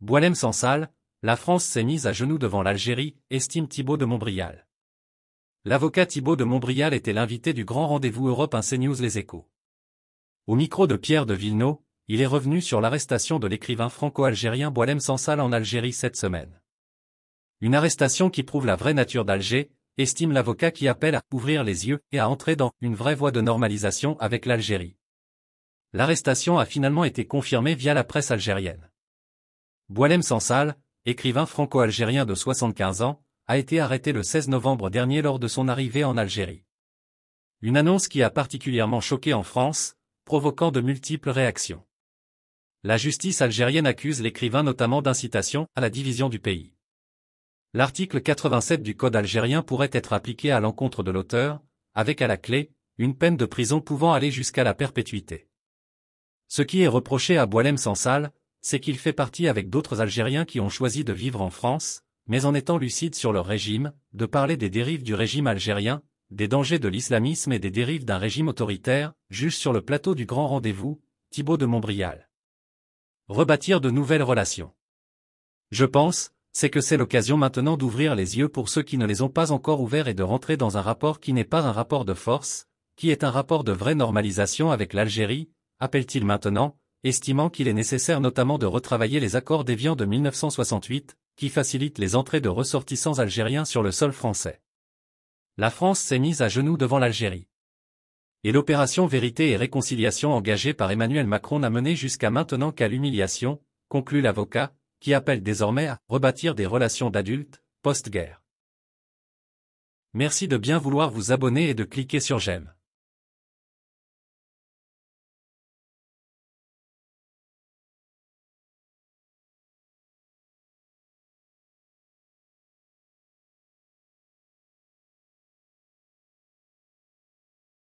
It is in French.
Boualem Sansal, la France s'est mise à genoux devant l'Algérie, estime Thibaut de Montbrial. L'avocat Thibaut de Montbrial était l'invité du grand rendez-vous Europe 1 CNews Les Échos. Au micro de Pierre de Villeneuve, il est revenu sur l'arrestation de l'écrivain franco-algérien Boualem Sansal en Algérie cette semaine. Une arrestation qui prouve la vraie nature d'Alger, estime l'avocat qui appelle à ouvrir les yeux et à entrer dans une vraie voie de normalisation avec l'Algérie. L'arrestation a finalement été confirmée via la presse algérienne. Boualem Sansal, écrivain franco-algérien de 75 ans, a été arrêté le 16 novembre dernier lors de son arrivée en Algérie. Une annonce qui a particulièrement choqué en France, provoquant de multiples réactions. La justice algérienne accuse l'écrivain notamment d'incitation à la division du pays. L'article 87 du Code algérien pourrait être appliqué à l'encontre de l'auteur, avec à la clé, une peine de prison pouvant aller jusqu'à la perpétuité. Ce qui est reproché à Boualem Sansal, c'est qu'il fait partie avec d'autres Algériens qui ont choisi de vivre en France, mais en étant lucides sur leur régime, de parler des dérives du régime algérien, des dangers de l'islamisme et des dérives d'un régime autoritaire, juge sur le plateau du grand rendez-vous, Thibaut de Montbrial. Rebâtir de nouvelles relations. Je pense, c'est que c'est l'occasion maintenant d'ouvrir les yeux pour ceux qui ne les ont pas encore ouverts et de rentrer dans un rapport qui n'est pas un rapport de force, qui est un rapport de vraie normalisation avec l'Algérie, appelle-t-il maintenant, estimant qu'il est nécessaire notamment de retravailler les accords d'Évian de 1968, qui facilitent les entrées de ressortissants algériens sur le sol français. La France s'est mise à genoux devant l'Algérie. Et l'opération Vérité et Réconciliation engagée par Emmanuel Macron n'a mené jusqu'à maintenant qu'à l'humiliation, conclut l'avocat, qui appelle désormais à rebâtir des relations d'adultes, post-guerre. Merci de bien vouloir vous abonner et de cliquer sur j'aime.